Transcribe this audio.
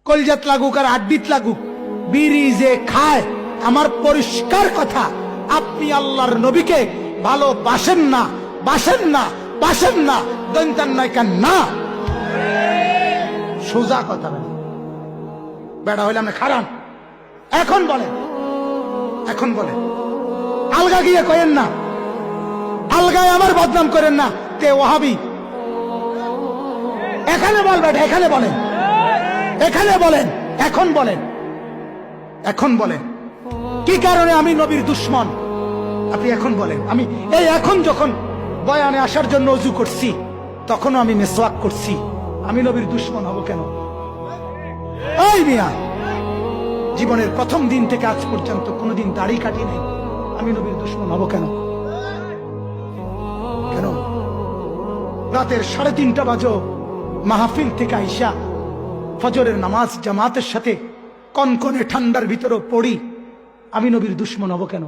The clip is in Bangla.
কলজাত লাগুক আর আড্ডিত লাগুক, বিড়ি যে খায়, আমার পরিষ্কার কথা, আপনি আল্লাহর নবীকে ভালোবাসেন না, বাসেন না, বাসেন না, দন্তান নয় কেন না, সোজা কথা বলেন। বেড়া হইলাম না খারাপ। এখন বলেন, এখন বলেন, আলগা গিয়ে কয়েন না, আলগায় আমার বদনাম করেন না, তে ওয়াহাবি। এখানে বল বেটা, এখানে বলেন, এখানে বলেন, এখন বলেন, এখন বলেন কি কারণে আমি নবীর দুশ্মন? আপনি এখন বলেন। আমি এই এখন যখন বয়ানে আসার জন্য ওযু করছি, তখনও আমি মিসওয়াক করছি, আমি নবীর দুশ্মন হব কেন? ওই মিয়া, জীবনের প্রথম দিন থেকে আজ পর্যন্ত কোনোদিন দাড়ি কাটি নাই, আমি নবীর দুশ্মন হব কেন? কেন? রাতের 3:30 বাজো মাহফিল থেকে আইসা ফজরের নামাজ জামাতের সাথে কনকনে ঠান্ডার ভিতরেও পড়ি, আমি নবীর দুশ্মন হব কেন?